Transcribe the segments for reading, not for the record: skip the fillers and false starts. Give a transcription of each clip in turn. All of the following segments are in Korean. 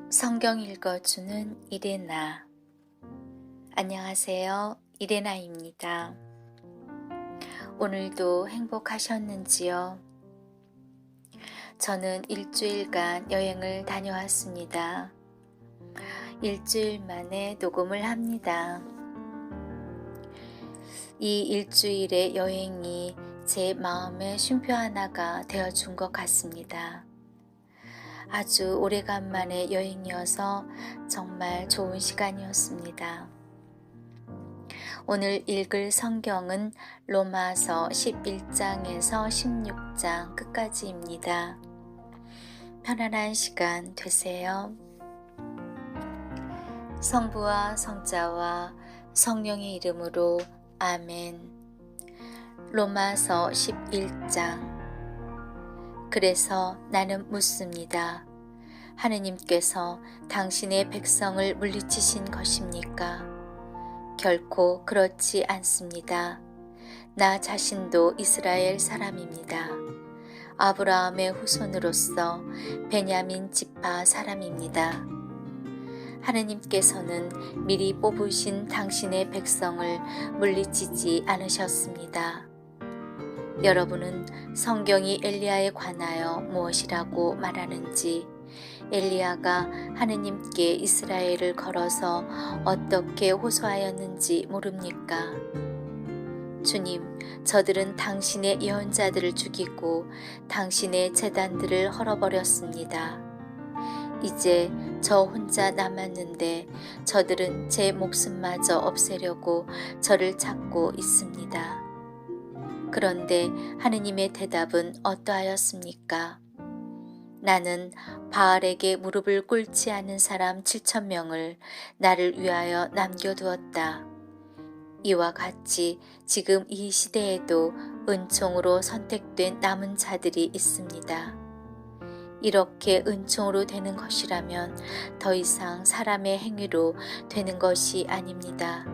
성경 읽어주는 이레나. 안녕하세요. 이레나입니다. 오늘도 행복하셨는지요? 저는 일주일간 여행을 다녀왔습니다. 일주일 만에 녹음을 합니다. 이 일주일의 여행이 제 마음의 쉼표 하나가 되어준 것 같습니다. 아주 오래간만의 여행이어서 정말 좋은 시간이었습니다. 오늘 읽을 성경은 로마서 11장에서 16장 끝까지입니다. 편안한 시간 되세요. 성부와 성자와 성령의 이름으로 아멘. 로마서 11장. 그래서 나는 묻습니다. 하느님께서 당신의 백성을 물리치신 것입니까? 결코 그렇지 않습니다. 나 자신도 이스라엘 사람입니다. 아브라함의 후손으로서 베냐민 지파 사람입니다. 하느님께서는 미리 뽑으신 당신의 백성을 물리치지 않으셨습니다. 여러분은 성경이 엘리야에 관하여 무엇이라고 말하는지, 엘리야가 하느님께 이스라엘을 걸어서 어떻게 호소하였는지 모릅니까? 주님, 저들은 당신의 예언자들을 죽이고 당신의 제단들을 헐어버렸습니다. 이제 저 혼자 남았는데 저들은 제 목숨마저 없애려고 저를 찾고 있습니다. 그런데 하느님의 대답은 어떠하였습니까? 나는 바알에게 무릎을 꿇지 않은 사람 7,000명을 나를 위하여 남겨두었다. 이와 같이 지금 이 시대에도 은총으로 선택된 남은 자들이 있습니다. 이렇게 은총으로 되는 것이라면 더 이상 사람의 행위로 되는 것이 아닙니다.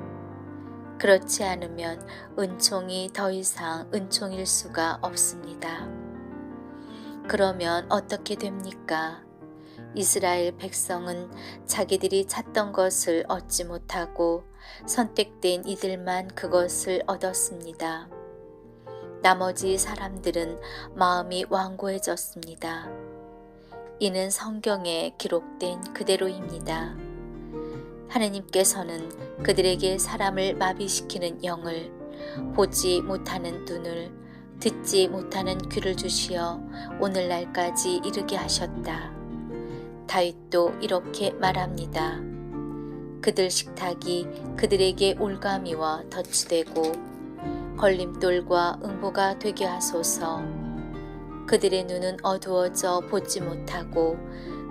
그렇지 않으면 은총이 더 이상 은총일 수가 없습니다. 그러면 어떻게 됩니까? 이스라엘 백성은 자기들이 찾던 것을 얻지 못하고 선택된 이들만 그것을 얻었습니다. 나머지 사람들은 마음이 완고해졌습니다. 이는 성경에 기록된 그대로입니다. 하느님께서는 그들에게 사람을 마비시키는 영을, 보지 못하는 눈을, 듣지 못하는 귀를 주시어 오늘날까지 이르게 하셨다. 다윗도 이렇게 말합니다. 그들 식탁이 그들에게 올가미와 덫이 되고 걸림돌과 응보가 되게 하소서. 그들의 눈은 어두워져 보지 못하고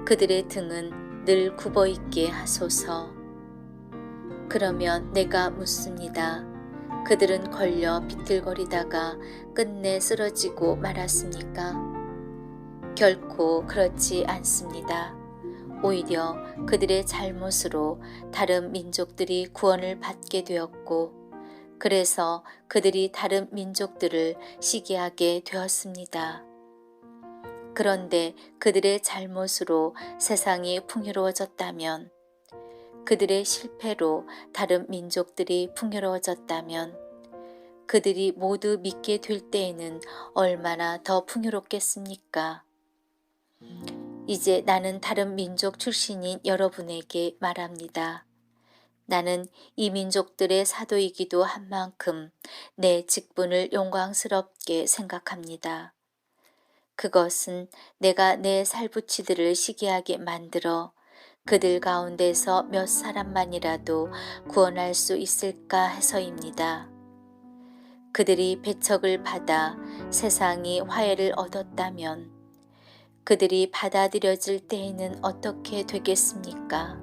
그들의 등은 늘 굽어있게 하소서. 그러면 내가 묻습니다. 그들은 걸려 비틀거리다가 끝내 쓰러지고 말았습니까? 결코 그렇지 않습니다. 오히려 그들의 잘못으로 다른 민족들이 구원을 받게 되었고, 그래서 그들이 다른 민족들을 시기하게 되었습니다. 그런데 그들의 잘못으로 세상이 풍요로워졌다면, 그들의 실패로 다른 민족들이 풍요로워졌다면 그들이 모두 믿게 될 때에는 얼마나 더 풍요롭겠습니까? 이제 나는 다른 민족 출신인 여러분에게 말합니다. 나는 이 민족들의 사도이기도 한 만큼 내 직분을 영광스럽게 생각합니다. 그것은 내가 내 살부치들을 시기하게 만들어 그들 가운데서 몇 사람만이라도 구원할 수 있을까 해서입니다. 그들이 배척을 받아 세상이 화해를 얻었다면 그들이 받아들여질 때에는 어떻게 되겠습니까?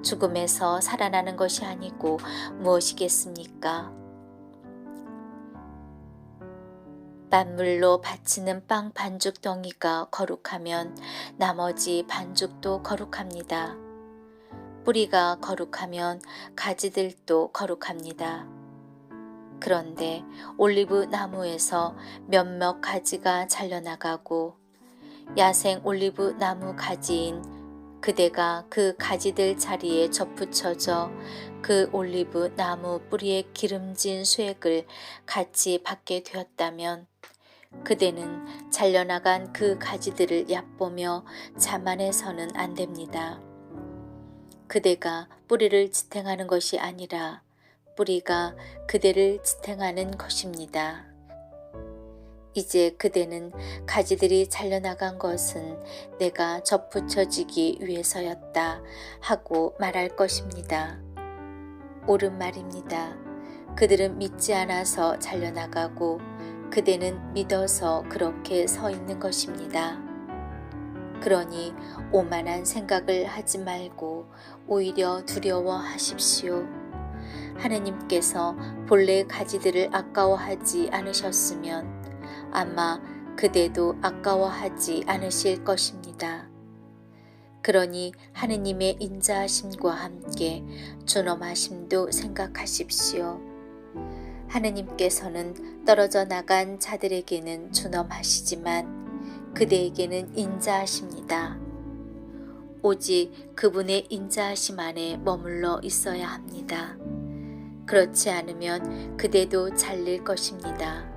죽음에서 살아나는 것이 아니고 무엇이겠습니까? 만물로 바치는 빵 반죽 덩이가 거룩하면 나머지 반죽도 거룩합니다. 뿌리가 거룩하면 가지들도 거룩합니다. 그런데 올리브 나무에서 몇몇 가지가 잘려나가고 야생 올리브 나무 가지인 그대가 그 가지들 자리에 접붙여져 그 올리브 나무 뿌리에 기름진 수액을 같이 받게 되었다면 그대는 잘려나간 그 가지들을 얕보며 자만해서는 안 됩니다. 그대가 뿌리를 지탱하는 것이 아니라 뿌리가 그대를 지탱하는 것입니다. 이제 그대는 가지들이 잘려나간 것은 내가 접붙여지기 위해서였다 하고 말할 것입니다. 옳은 말입니다. 그들은 믿지 않아서 잘려나가고 그대는 믿어서 그렇게 서 있는 것입니다. 그러니 오만한 생각을 하지 말고 오히려 두려워하십시오. 하느님께서 본래 가지들을 아까워하지 않으셨으면 아마 그대도 아까워하지 않으실 것입니다. 그러니 하느님의 인자하심과 함께 준엄하심도 생각하십시오. 하느님께서는 떨어져 나간 자들에게는 준엄하시지만 그대에게는 인자하십니다. 오직 그분의 인자하심 안에 머물러 있어야 합니다. 그렇지 않으면 그대도 잘릴 것입니다.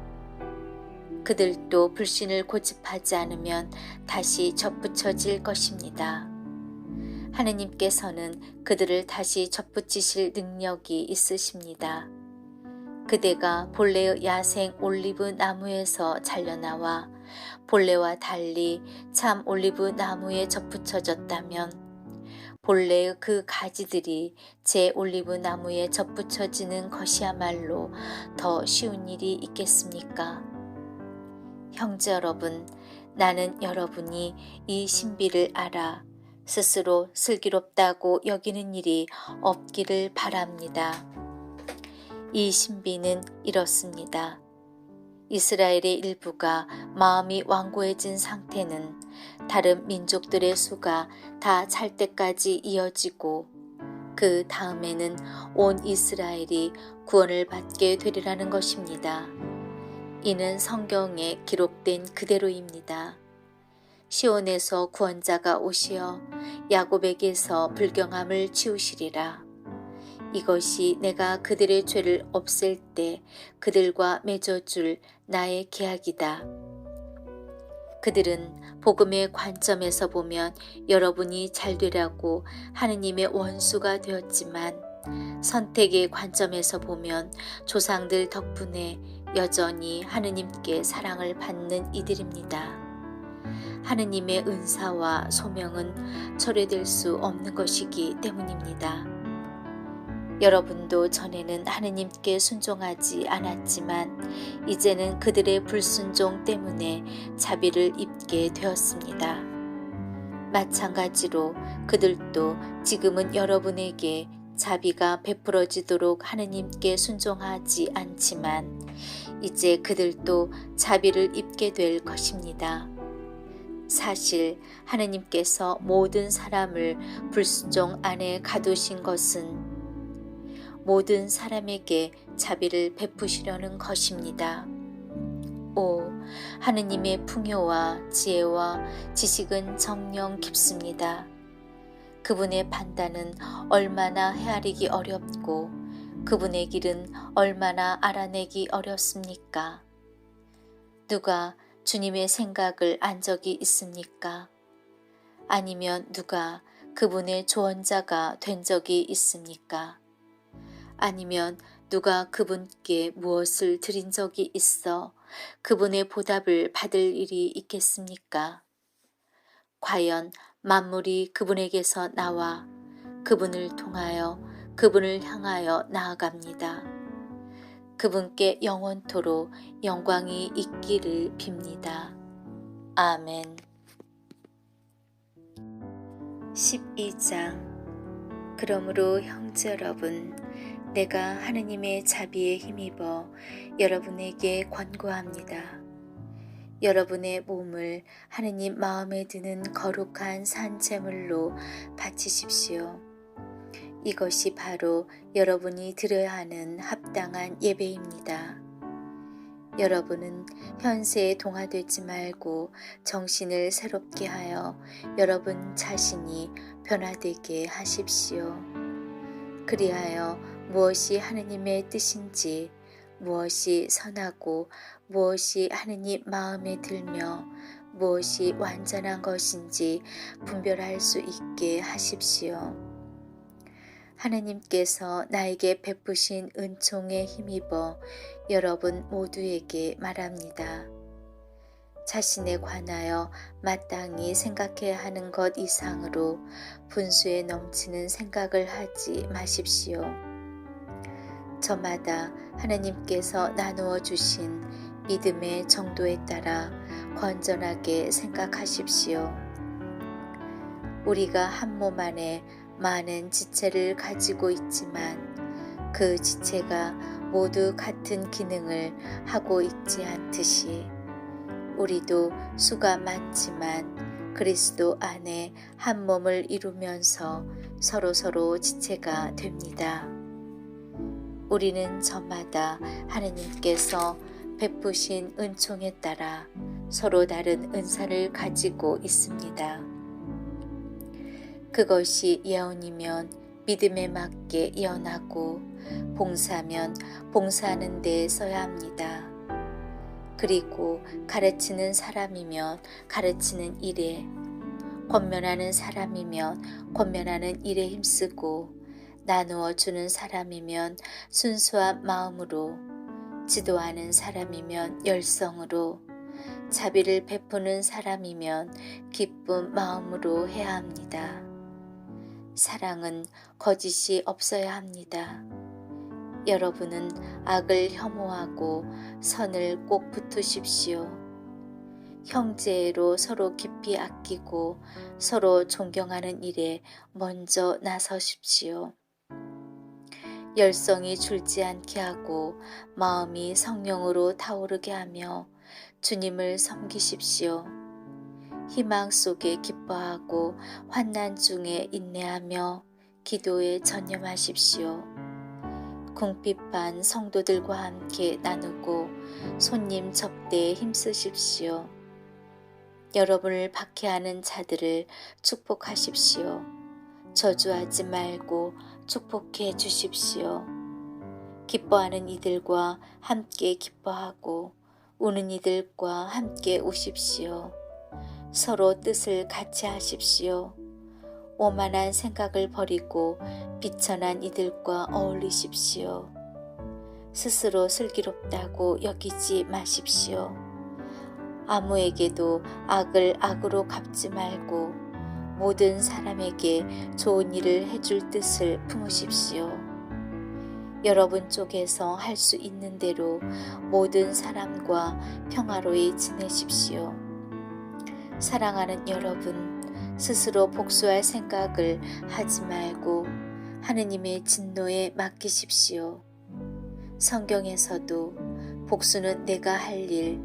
그들도 불신을 고집하지 않으면 다시 접붙여질 것입니다. 하느님께서는 그들을 다시 접붙이실 능력이 있으십니다. 그대가 본래의 야생 올리브 나무에서 잘려나와 본래와 달리 참 올리브 나무에 접붙여졌다면 본래의 그 가지들이 제 올리브 나무에 접붙여지는 것이야말로 더 쉬운 일이 있겠습니까? 형제 여러분, 나는 여러분이 이 신비를 알아 스스로 슬기롭다고 여기는 일이 없기를 바랍니다. 이 신비는 이렇습니다. 이스라엘의 일부가 마음이 완고해진 상태는 다른 민족들의 수가 다 찰 때까지 이어지고 그 다음에는 온 이스라엘이 구원을 받게 되리라는 것입니다. 이는 성경에 기록된 그대로입니다. 시온에서 구원자가 오시어 야곱에게서 불경함을 치우시리라. 이것이 내가 그들의 죄를 없앨 때 그들과 맺어줄 나의 계약이다. 그들은 복음의 관점에서 보면 여러분이 잘되라고 하느님의 원수가 되었지만 선택의 관점에서 보면 조상들 덕분에 여전히 하느님께 사랑을 받는 이들입니다. 하느님의 은사와 소명은 철회될 수 없는 것이기 때문입니다. 여러분도 전에는 하느님께 순종하지 않았지만 이제는 그들의 불순종 때문에 자비를 입게 되었습니다. 마찬가지로 그들도 지금은 여러분에게 자비가 베풀어지도록 하느님께 순종하지 않지만 이제 그들도 자비를 입게 될 것입니다. 사실 하느님께서 모든 사람을 불순종 안에 가두신 것은 모든 사람에게 자비를 베푸시려는 것입니다. 오, 하느님의 풍요와 지혜와 지식은 정녕 깊습니다. 그분의 판단은 얼마나 헤아리기 어렵고 그분의 길은 얼마나 알아내기 어렵습니까? 누가 주님의 생각을 안 적이 있습니까? 아니면 누가 그분의 조언자가 된 적이 있습니까? 아니면 누가 그분께 무엇을 드린 적이 있어 그분의 보답을 받을 일이 있겠습니까? 과연 만물이 그분에게서 나와 그분을 통하여 그분을 향하여 나아갑니다. 그분께 영원토록 영광이 있기를 빕니다. 아멘. 12장. 그러므로 형제 여러분, 내가 하느님의 자비에 힘입어 여러분에게 권고합니다. 여러분의 몸을 하느님 마음에 드는 거룩한 산 제물로 바치십시오. 이것이 바로 여러분이 드려야 하는 합당한 예배입니다. 여러분은 현세에 동화되지 말고 정신을 새롭게 하여 여러분 자신이 변화되게 하십시오. 그리하여 무엇이 하느님의 뜻인지, 무엇이 선하고 무엇이 하느님 마음에 들며 무엇이 완전한 것인지 분별할 수 있게 하십시오. 하느님께서 나에게 베푸신 은총에 힘입어 여러분 모두에게 말합니다. 자신에 관하여 마땅히 생각해야 하는 것 이상으로 분수에 넘치는 생각을 하지 마십시오. 저마다 하느님께서 나누어 주신 믿음의 정도에 따라 건전하게 생각하십시오. 우리가 한 몸 안에 많은 지체를 가지고 있지만 그 지체가 모두 같은 기능을 하고 있지 않듯이 우리도 수가 많지만 그리스도 안에 한 몸을 이루면서 서로서로 지체가 됩니다. 우리는 저마다 하느님께서 베푸신 은총에 따라 서로 다른 은사를 가지고 있습니다. 그것이 예언이면 믿음에 맞게 예언하고 봉사면 봉사하는 데 써야 합니다. 그리고 가르치는 사람이면 가르치는 일에, 권면하는 사람이면 권면하는 일에 힘쓰고 나누어 주는 사람이면 순수한 마음으로, 지도하는 사람이면 열성으로, 자비를 베푸는 사람이면 기쁜 마음으로 해야 합니다. 사랑은 거짓이 없어야 합니다. 여러분은 악을 혐오하고 선을 꼭 붙으십시오. 형제로 서로 깊이 아끼고 서로 존경하는 일에 먼저 나서십시오. 열성이 줄지 않게 하고 마음이 성령으로 타오르게 하며 주님을 섬기십시오. 희망 속에 기뻐하고 환난 중에 인내하며 기도에 전념하십시오. 궁핍한 성도들과 함께 나누고 손님 접대에 힘쓰십시오. 여러분을 박해하는 자들을 축복하십시오. 저주하지 말고 축복해 주십시오. 기뻐하는 이들과 함께 기뻐하고 우는 이들과 함께 우십시오. 서로 뜻을 같이 하십시오. 오만한 생각을 버리고 비천한 이들과 어울리십시오. 스스로 슬기롭다고 여기지 마십시오. 아무에게도 악을 악으로 갚지 말고 모든 사람에게 좋은 일을 해줄 뜻을 품으십시오. 여러분 쪽에서 할 수 있는 대로 모든 사람과 평화로이 지내십시오. 사랑하는 여러분, 스스로 복수할 생각을 하지 말고 하느님의 진노에 맡기십시오. 성경에서도 복수는 내가 할 일,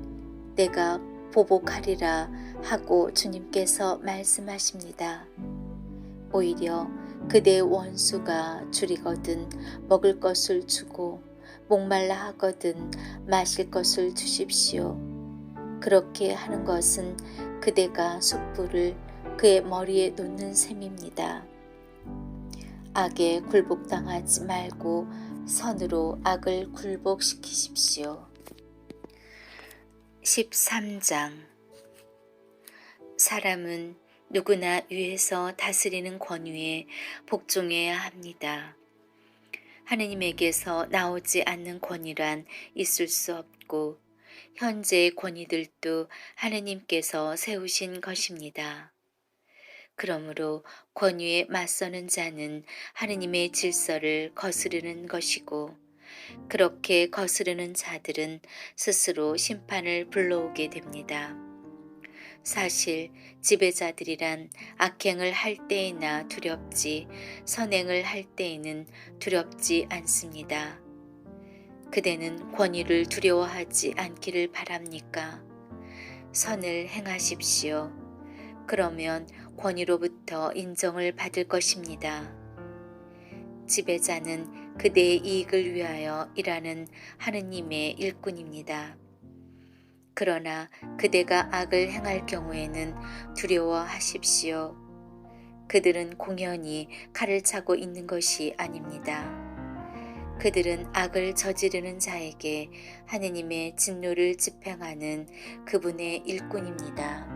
내가 보복하리라 하고 주님께서 말씀하십니다. 오히려 그대의 원수가 줄이거든 먹을 것을 주고 목말라 하거든 마실 것을 주십시오. 그렇게 하는 것은 그대가 숯불을 그의 머리에 놓는 셈입니다. 악에 굴복당하지 말고 선으로 악을 굴복시키십시오. 13장. 사람은 누구나 위에서 다스리는 권위에 복종해야 합니다. 하느님에게서 나오지 않는 권위란 있을 수 없고 현재의 권위들도 하느님께서 세우신 것입니다. 그러므로 권위에 맞서는 자는 하느님의 질서를 거스르는 것이고 그렇게 거스르는 자들은 스스로 심판을 불러오게 됩니다. 사실 지배자들이란 악행을 할 때에나 두렵지 선행을 할 때에는 두렵지 않습니다. 그대는 권위를 두려워하지 않기를 바랍니까? 선을 행하십시오. 그러면 권위로부터 인정을 받을 것입니다. 지배자는 그대의 이익을 위하여 일하는 하느님의 일꾼입니다. 그러나 그대가 악을 행할 경우에는 두려워하십시오. 그들은 공연히 칼을 차고 있는 것이 아닙니다. 그들은 악을 저지르는 자에게 하느님의 진노를 집행하는 그분의 일꾼입니다.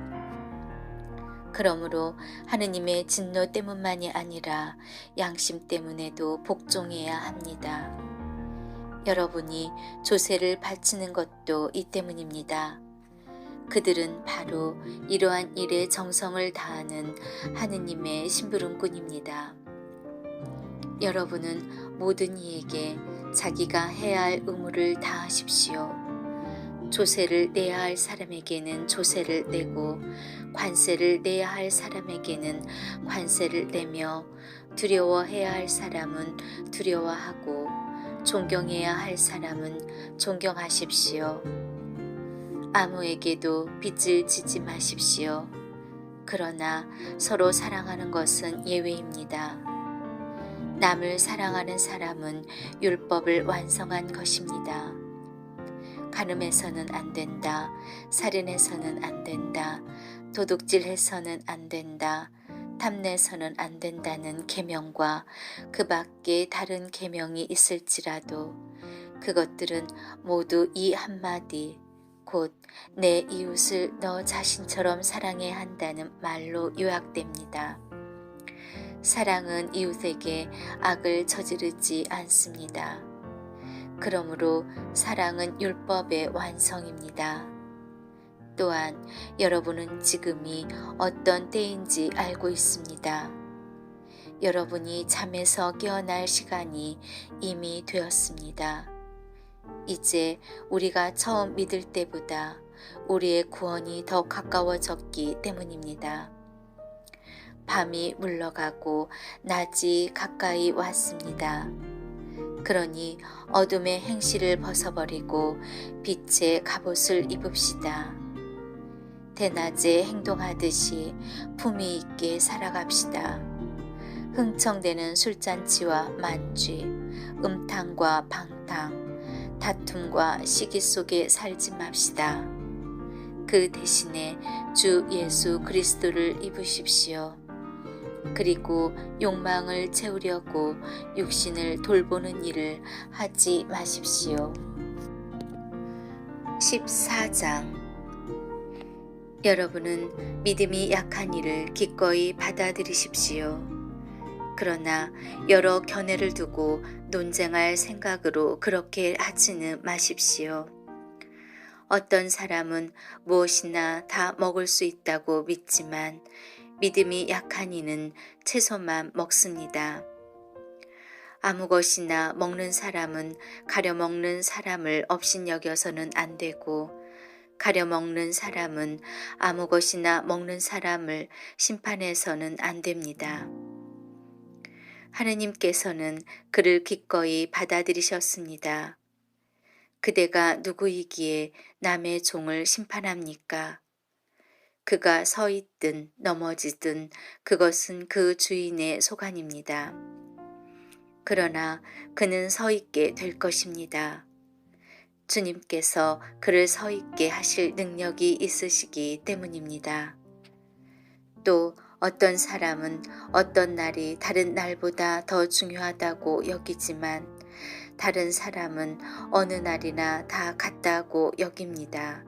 그러므로 하느님의 진노 때문만이 아니라 양심 때문에도 복종해야 합니다. 여러분이 조세를 바치는 것도 이 때문입니다. 그들은 바로 이러한 일에 정성을 다하는 하느님의 심부름꾼입니다. 여러분은 모든 이에게 자기가 해야 할 의무를 다하십시오. 조세를 내야 할 사람에게는 조세를 내고 관세를 내야 할 사람에게는 관세를 내며 두려워해야 할 사람은 두려워하고 존경해야 할 사람은 존경하십시오. 아무에게도 빚을 지지 마십시오. 그러나 서로 사랑하는 것은 예외입니다. 남을 사랑하는 사람은 율법을 완성한 것입니다. 간음해서는 안 된다. 살인해서는 안 된다. 도둑질해서는 안 된다. 탐내서는 안 된다는 계명과 그 밖에 다른 계명이 있을지라도 그것들은 모두 이 한마디 곧 내 이웃을 너 자신처럼 사랑해야 한다는 말로 요약됩니다. 사랑은 이웃에게 악을 저지르지 않습니다. 그러므로 사랑은 율법의 완성입니다. 또한 여러분은 지금이 어떤 때인지 알고 있습니다. 여러분이 잠에서 깨어날 시간이 이미 되었습니다. 이제 우리가 처음 믿을 때보다 우리의 구원이 더 가까워졌기 때문입니다. 밤이 물러가고 낮이 가까이 왔습니다. 그러니 어둠의 행실을 벗어버리고 빛의 갑옷을 입읍시다. 대낮에 행동하듯이 품위 있게 살아갑시다. 흥청대는 술잔치와 만취, 음탕과 방탕, 다툼과 시기 속에 살지 맙시다. 그 대신에 주 예수 그리스도를 입으십시오. 그리고 욕망을 채우려고 육신을 돌보는 일을 하지 마십시오. 14장. 여러분은 믿음이 약한 이를 기꺼이 받아들이십시오. 그러나 여러 견해를 두고 논쟁할 생각으로 그렇게 하지는 마십시오. 어떤 사람은 무엇이나 다 먹을 수 있다고 믿지만 믿음이 약한 이는 채소만 먹습니다. 아무 것이나 먹는 사람은 가려먹는 사람을 업신여겨서는 안 되고 가려먹는 사람은 아무 것이나 먹는 사람을 심판해서는 안 됩니다. 하느님께서는 그를 기꺼이 받아들이셨습니다. 그대가 누구이기에 남의 종을 심판합니까? 그가 서 있든 넘어지든 그것은 그 주인의 소관입니다. 그러나 그는 서 있게 될 것입니다. 주님께서 그를 서 있게 하실 능력이 있으시기 때문입니다. 또 어떤 사람은 어떤 날이 다른 날보다 더 중요하다고 여기지만 다른 사람은 어느 날이나 다 같다고 여깁니다.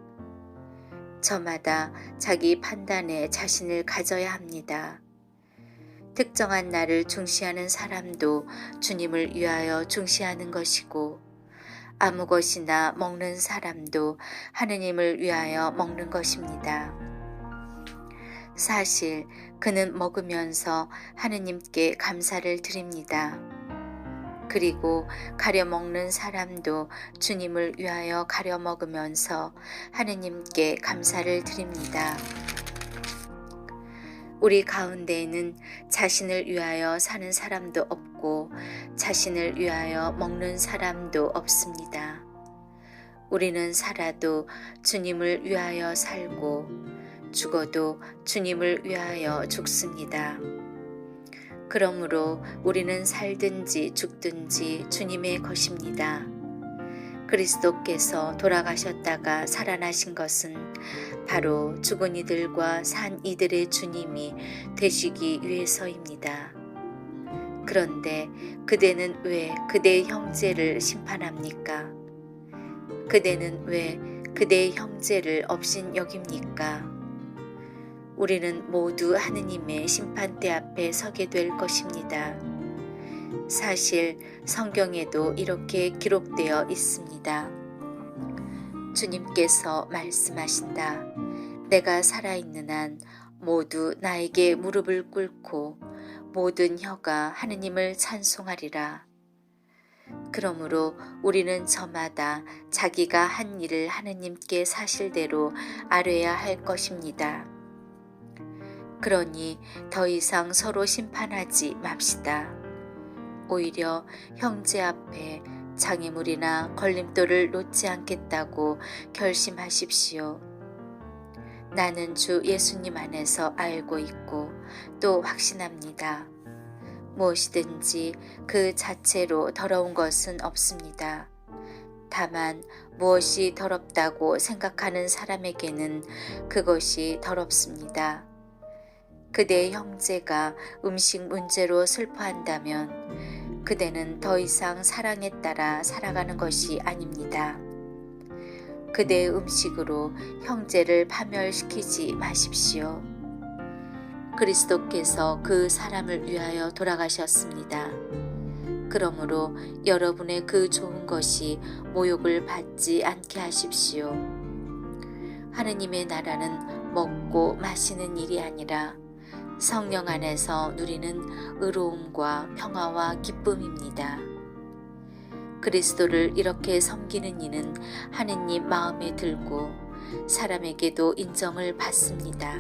저마다 자기 판단에 자신을 가져야 합니다. 특정한 날을 중시하는 사람도 주님을 위하여 중시하는 것이고 아무 것이나 먹는 사람도 하느님을 위하여 먹는 것입니다. 사실 그는 먹으면서 하느님께 감사를 드립니다. 그리고 가려 먹는 사람도 주님을 위하여 가려 먹으면서 하느님께 감사를 드립니다. 우리 가운데에는 자신을 위하여 사는 사람도 없고 자신을 위하여 먹는 사람도 없습니다. 우리는 살아도 주님을 위하여 살고 죽어도 주님을 위하여 죽습니다. 그러므로 우리는 살든지 죽든지 주님의 것입니다. 그리스도께서 돌아가셨다가 살아나신 것은 바로 죽은 이들과 산 이들의 주님이 되시기 위해서입니다. 그런데 그대는 왜 그대의 형제를 심판합니까? 그대는 왜 그대의 형제를 업신여깁니까? 우리는 모두 하느님의 심판대 앞에 서게 될 것입니다. 사실 성경에도 이렇게 기록되어 있습니다. 주님께서 말씀하신다. 내가 살아있는 한 모두 나에게 무릎을 꿇고 모든 혀가 하느님을 찬송하리라. 그러므로 우리는 저마다 자기가 한 일을 하느님께 사실대로 아뢰야 할 것입니다. 그러니 더 이상 서로 심판하지 맙시다. 오히려 형제 앞에 장애물이나 걸림돌을 놓지 않겠다고 결심하십시오. 나는 주 예수님 안에서 알고 있고 또 확신합니다. 무엇이든지 그 자체로 더러운 것은 없습니다. 다만 무엇이 더럽다고 생각하는 사람에게는 그것이 더럽습니다. 그대의 형제가 음식 문제로 슬퍼한다면 그대는 더 이상 사랑에 따라 살아가는 것이 아닙니다. 그대의 음식으로 형제를 파멸시키지 마십시오. 그리스도께서 그 사람을 위하여 돌아가셨습니다. 그러므로 여러분의 그 좋은 것이 모욕을 받지 않게 하십시오. 하느님의 나라는 먹고 마시는 일이 아니라 성령 안에서 누리는 의로움과 평화와 기쁨입니다. 그리스도를 이렇게 섬기는 이는 하느님 마음에 들고 사람에게도 인정을 받습니다.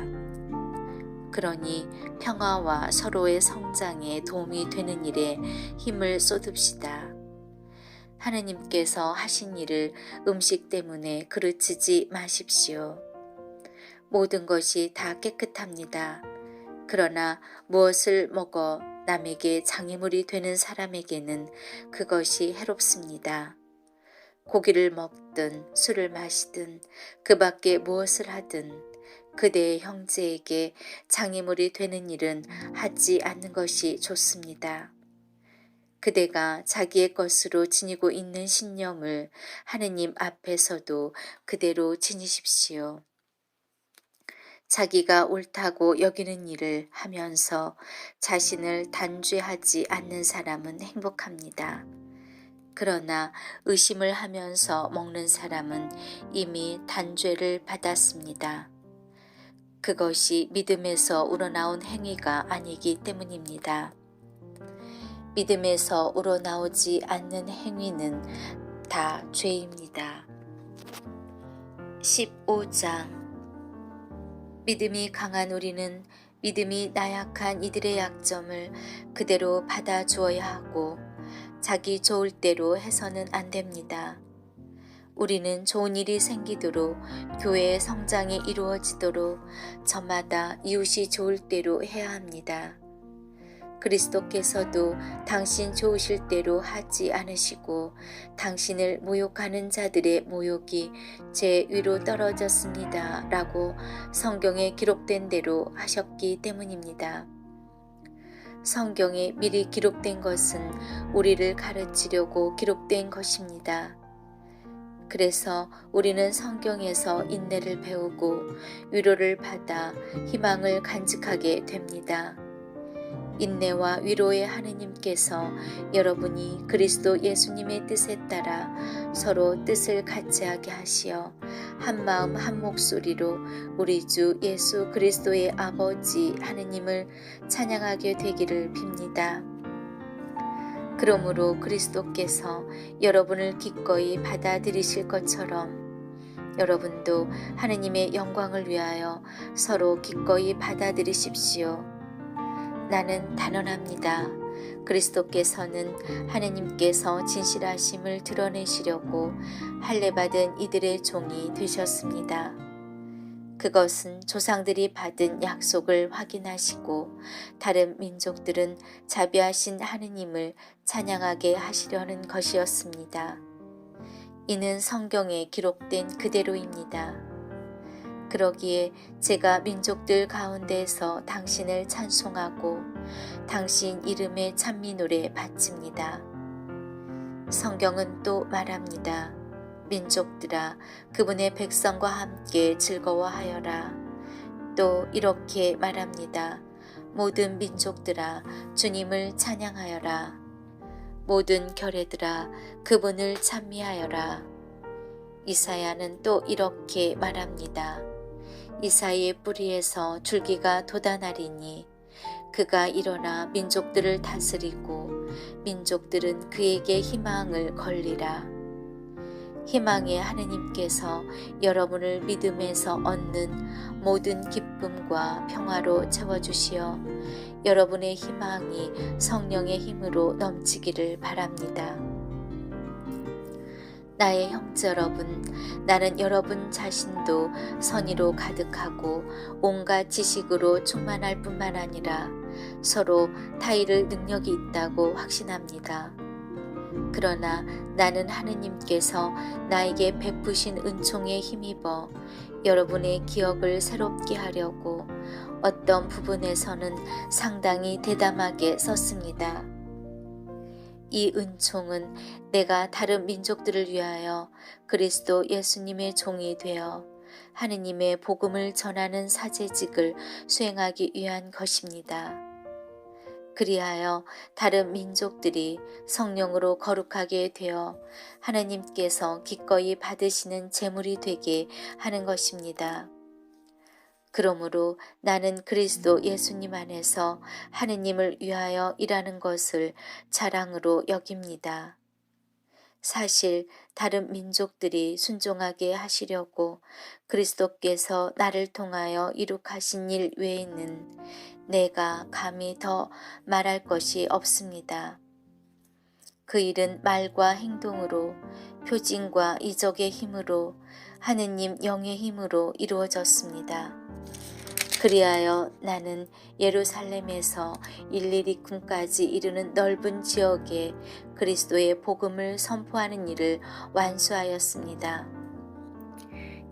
그러니 평화와 서로의 성장에 도움이 되는 일에 힘을 쏟읍시다. 하느님께서 하신 일을 음식 때문에 그르치지 마십시오. 모든 것이 다 깨끗합니다. 그러나 무엇을 먹어 남에게 장애물이 되는 사람에게는 그것이 해롭습니다. 고기를 먹든 술을 마시든 그 밖에 무엇을 하든 그대의 형제에게 장애물이 되는 일은 하지 않는 것이 좋습니다. 그대가 자기의 것으로 지니고 있는 신념을 하느님 앞에서도 그대로 지니십시오. 자기가 옳다고 여기는 일을 하면서 자신을 단죄하지 않는 사람은 행복합니다. 그러나 의심을 하면서 먹는 사람은 이미 단죄를 받았습니다. 그것이 믿음에서 우러나온 행위가 아니기 때문입니다. 믿음에서 우러나오지 않는 행위는 다 죄입니다. 15장 믿음이 강한 우리는 믿음이 나약한 이들의 약점을 그대로 받아주어야 하고 자기 좋을 대로 해서는 안 됩니다. 우리는 좋은 일이 생기도록 교회의 성장이 이루어지도록 저마다 이웃이 좋을 대로 해야 합니다. 그리스도께서도 당신 좋으실 대로 하지 않으시고 당신을 모욕하는 자들의 모욕이 제 위로 떨어졌습니다. 라고 성경에 기록된 대로 하셨기 때문입니다. 성경에 미리 기록된 것은 우리를 가르치려고 기록된 것입니다. 그래서 우리는 성경에서 인내를 배우고 위로를 받아 희망을 간직하게 됩니다. 인내와 위로의 하느님께서 여러분이 그리스도 예수님의 뜻에 따라 서로 뜻을 같이하게 하시어 한 마음 한 목소리로 우리 주 예수 그리스도의 아버지 하느님을 찬양하게 되기를 빕니다. 그러므로 그리스도께서 여러분을 기꺼이 받아들이실 것처럼 여러분도 하느님의 영광을 위하여 서로 기꺼이 받아들이십시오. 나는 단언합니다. 그리스도께서는 하느님께서 진실하심을 드러내시려고 할례받은 이들의 종이 되셨습니다. 그것은 조상들이 받은 약속을 확인하시고 다른 민족들은 자비하신 하느님을 찬양하게 하시려는 것이었습니다. 이는 성경에 기록된 그대로입니다. 그러기에 제가 민족들 가운데에서 당신을 찬송하고 당신 이름의 찬미 노래 바칩니다. 성경은 또 말합니다. 민족들아, 그분의 백성과 함께 즐거워하여라. 또 이렇게 말합니다. 모든 민족들아, 주님을 찬양하여라. 모든 결회들아, 그분을 찬미하여라. 이사야는 또 이렇게 말합니다. 이사야의 뿌리에서 줄기가 돋아나리니 그가 일어나 민족들을 다스리고 민족들은 그에게 희망을 걸리라. 희망의 하느님께서 여러분을 믿음에서 얻는 모든 기쁨과 평화로 채워주시어 여러분의 희망이 성령의 힘으로 넘치기를 바랍니다. 나의 형제 여러분, 나는 여러분 자신도 선의로 가득하고 온갖 지식으로 충만할 뿐만 아니라 서로 타의를 능력이 있다고 확신합니다. 그러나 나는 하느님께서 나에게 베푸신 은총에 힘입어 여러분의 기억을 새롭게 하려고 어떤 부분에서는 상당히 대담하게 썼습니다. 이 은총은 내가 다른 민족들을 위하여 그리스도 예수님의 종이 되어 하느님의 복음을 전하는 사제직을 수행하기 위한 것입니다. 그리하여 다른 민족들이 성령으로 거룩하게 되어 하느님께서 기꺼이 받으시는 제물이 되게 하는 것입니다. 그러므로 나는 그리스도 예수님 안에서 하느님을 위하여 일하는 것을 자랑으로 여깁니다. 사실 다른 민족들이 순종하게 하시려고 그리스도께서 나를 통하여 이룩하신 일 외에는 내가 감히 더 말할 것이 없습니다. 그 일은 말과 행동으로, 표징과 이적의 힘으로, 하느님 영의 힘으로 이루어졌습니다. 그리하여 나는 예루살렘에서 일리리쿰까지 이르는 넓은 지역에 그리스도의 복음을 선포하는 일을 완수하였습니다.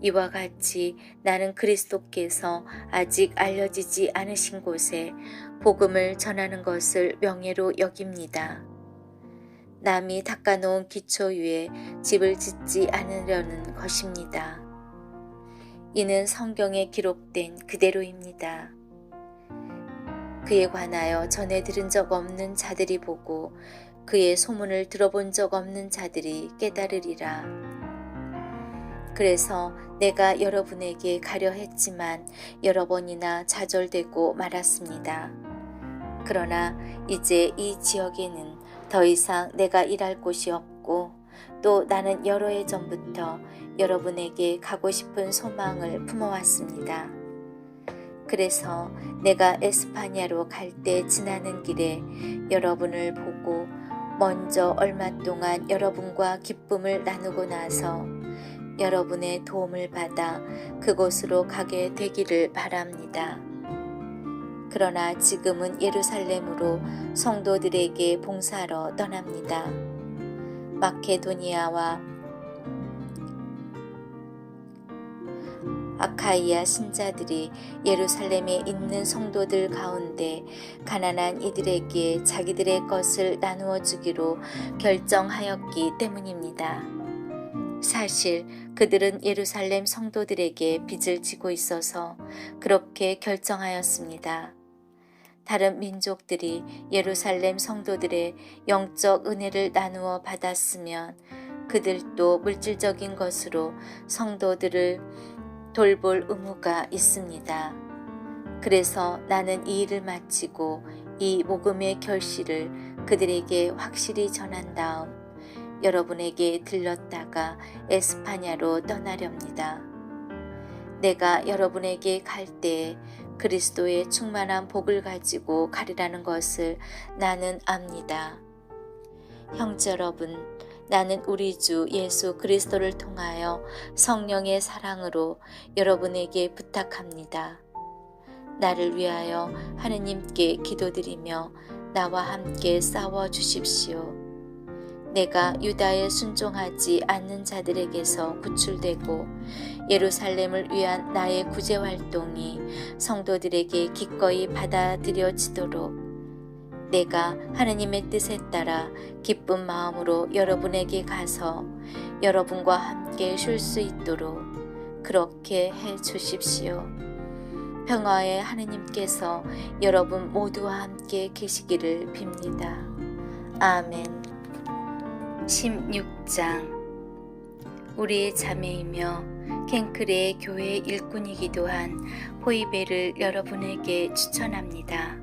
이와 같이 나는 그리스도께서 아직 알려지지 않으신 곳에 복음을 전하는 것을 명예로 여깁니다. 남이 닦아놓은 기초 위에 집을 짓지 않으려는 것입니다. 이는 성경에 기록된 그대로입니다. 그에 관하여 전에 들은 적 없는 자들이 보고 그의 소문을 들어본 적 없는 자들이 깨달으리라. 그래서 내가 여러분에게 가려 했지만 여러 번이나 좌절되고 말았습니다. 그러나 이제 이 지역에는 더 이상 내가 일할 곳이 없고 또 나는 여러 해 전부터 여러분에게 가고 싶은 소망을 품어왔습니다. 그래서 내가 에스파냐로 갈 때 지나는 길에 여러분을 보고 먼저 얼마 동안 여러분과 기쁨을 나누고 나서 여러분의 도움을 받아 그곳으로 가게 되기를 바랍니다. 그러나 지금은 예루살렘으로 성도들에게 봉사하러 떠납니다. 마케도니아와 아카이아 신자들이 예루살렘에 있는 성도들 가운데 가난한 이들에게 자기들의 것을 나누어 주기로 결정하였기 때문입니다. 사실 그들은 예루살렘 성도들에게 빚을 지고 있어서 그렇게 결정하였습니다. 다른 민족들이 예루살렘 성도들의 영적 은혜를 나누어 받았으면 그들도 물질적인 것으로 성도들을 돌볼 의무가 있습니다. 그래서 나는 이 일을 마치고 이 복음의 결실을 그들에게 확실히 전한 다음 여러분에게 들렀다가 에스파냐로 떠나렵니다. 내가 여러분에게 갈 때에 그리스도의 충만한 복을 가지고 가리라는 것을 나는 압니다. 형제 여러분, 나는 우리 주 예수 그리스도를 통하여 성령의 사랑으로 여러분에게 부탁합니다. 나를 위하여 하느님께 기도드리며 나와 함께 싸워 주십시오. 내가 유다에 순종하지 않는 자들에게서 구출되고 예루살렘을 위한 나의 구제 활동이 성도들에게 기꺼이 받아들여지도록 내가 하느님의 뜻에 따라 기쁜 마음으로 여러분에게 가서 여러분과 함께 쉴 수 있도록 그렇게 해 주십시오. 평화의 하느님께서 여러분 모두와 함께 계시기를 빕니다. 아멘. 16장. 우리의 자매이며 켄크레의 교회 일꾼이기도 한 포이베를 여러분에게 추천합니다.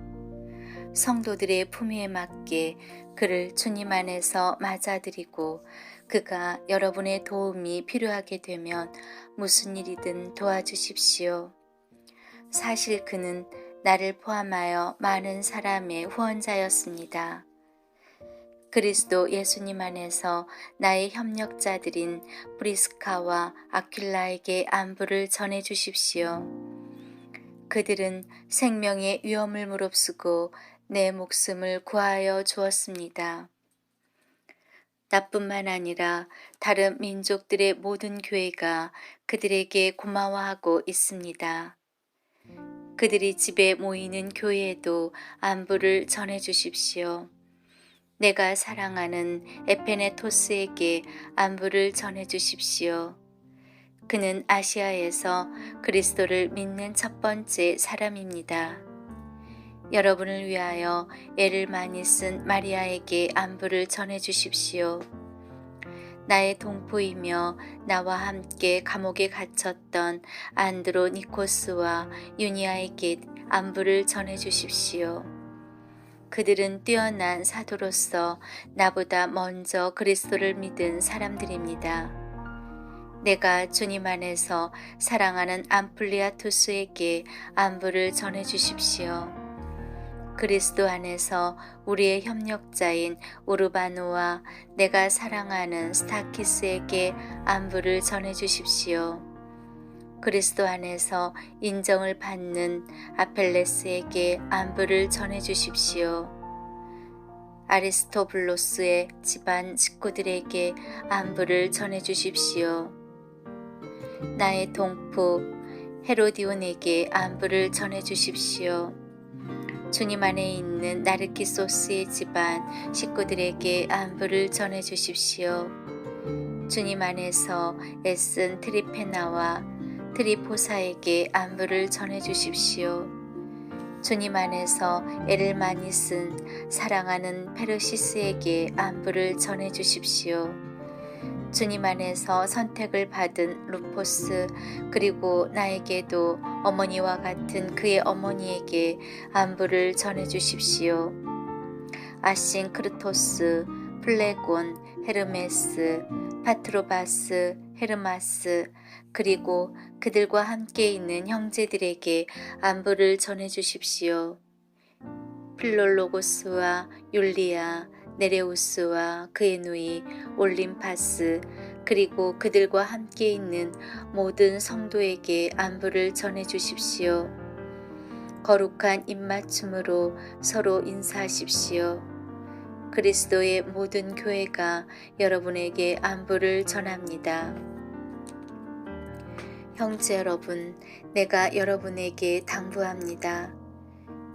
성도들의 품위에 맞게 그를 주님 안에서 맞아들이고 그가 여러분의 도움이 필요하게 되면 무슨 일이든 도와주십시오. 사실 그는 나를 포함하여 많은 사람의 후원자였습니다. 그리스도 예수님 안에서 나의 협력자들인 브리스카와 아퀴라에게 안부를 전해 주십시오. 그들은 생명의 위험을 무릅쓰고 내 목숨을 구하여 주었습니다. 나뿐만 아니라 다른 민족들의 모든 교회가 그들에게 고마워하고 있습니다. 그들이 집에 모이는 교회에도 안부를 전해 주십시오. 내가 사랑하는 에페네토스에게 안부를 전해 주십시오. 그는 아시아에서 그리스도를 믿는 첫 번째 사람입니다. 여러분을 위하여 애를 많이 쓴 마리아에게 안부를 전해 주십시오. 나의 동포이며 나와 함께 감옥에 갇혔던 안드로니코스와 유니아에게 안부를 전해 주십시오. 그들은 뛰어난 사도로서 나보다 먼저 그리스도를 믿은 사람들입니다. 내가 주님 안에서 사랑하는 암플리아투스에게 안부를 전해 주십시오. 그리스도 안에서 우리의 협력자인 우르바노와 내가 사랑하는 스타키스에게 안부를 전해 주십시오. 그리스도 안에서 인정을 받는 아펠레스에게 안부를 전해 주십시오. 아리스토블로스의 집안 식구들에게 안부를 전해 주십시오. 나의 동포 헤로디온에게 안부를 전해 주십시오. 주님 안에 있는 나르키소스의 집안 식구들에게 안부를 전해 주십시오. 주님 안에서 애쓴 트리페나와 트리포사에게 안부를 전해 주십시오. 주님 안에서 애를 많이 쓴 사랑하는 페르시스에게 안부를 전해 주십시오. 주님 안에서 선택을 받은 루포스 그리고 나에게도 어머니와 같은 그의 어머니에게 안부를 전해 주십시오. 아싱크르토스, 플레곤, 헤르메스, 파트로바스, 헤르마스 그리고 그들과 함께 있는 형제들에게 안부를 전해 주십시오. 필롤로고스와 율리아, 네레우스와 그의 누이 올림파스 그리고 그들과 함께 있는 모든 성도에게 안부를 전해 주십시오. 거룩한 입맞춤으로 서로 인사하십시오. 그리스도의 모든 교회가 여러분에게 안부를 전합니다. 형제 여러분, 내가 여러분에게 당부합니다.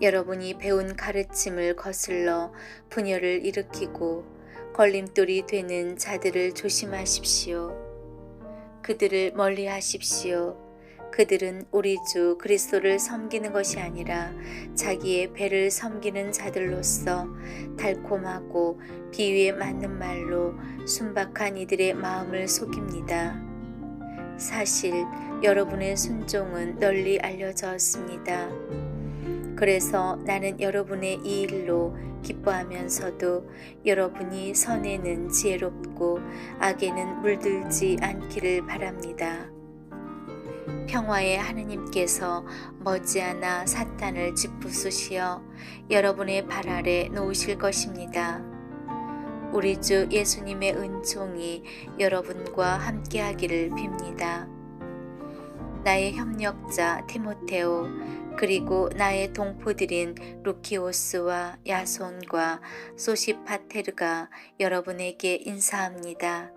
여러분이 배운 가르침을 거슬러 분열을 일으키고 걸림돌이 되는 자들을 조심하십시오. 그들을 멀리 하십시오. 그들은 우리 주 그리스도를 섬기는 것이 아니라 자기의 배를 섬기는 자들로서 달콤하고 비위에 맞는 말로 순박한 이들의 마음을 속입니다. 사실 여러분의 순종은 널리 알려졌습니다. 그래서 나는 여러분의 이 일로 기뻐하면서도 여러분이 선에는 지혜롭고 악에는 물들지 않기를 바랍니다. 평화의 하느님께서 머지않아 사탄을 짓부수시어 여러분의 발 아래 놓으실 것입니다. 우리 주 예수님의 은총이 여러분과 함께하기를 빕니다. 나의 협력자 티모테오, 그리고 나의 동포들인 루키오스와 야손과 소시파테르가 여러분에게 인사합니다.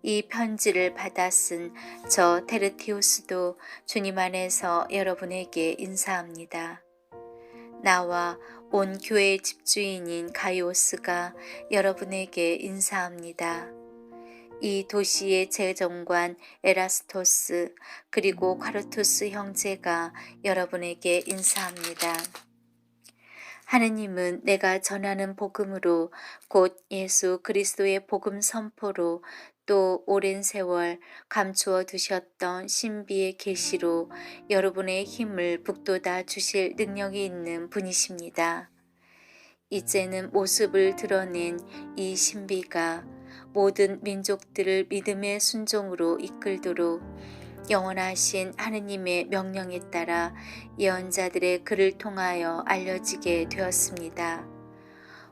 이 편지를 받아 쓴 저 테르티우스도 주님 안에서 여러분에게 인사합니다. 나와 온 교회의 집주인인 가이오스가 여러분에게 인사합니다. 이 도시의 재정관 에라스토스 그리고 콰르투스 형제가 여러분에게 인사합니다. 하느님은 내가 전하는 복음으로 곧 예수 그리스도의 복음 선포로 또 오랜 세월 감추어 두셨던 신비의 계시로 여러분의 힘을 북돋아 주실 능력이 있는 분이십니다. 이제는 모습을 드러낸 이 신비가 모든 민족들을 믿음의 순종으로 이끌도록 영원하신 하느님의 명령에 따라 예언자들의 글을 통하여 알려지게 되었습니다.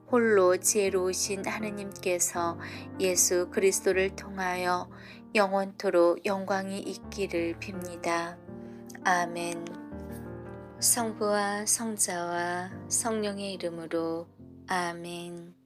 홀로 지혜로우신 하느님께서 예수 그리스도를 통하여 영원토록 영광이 있기를 빕니다. 아멘. 성부와 성자와 성령의 이름으로 아멘.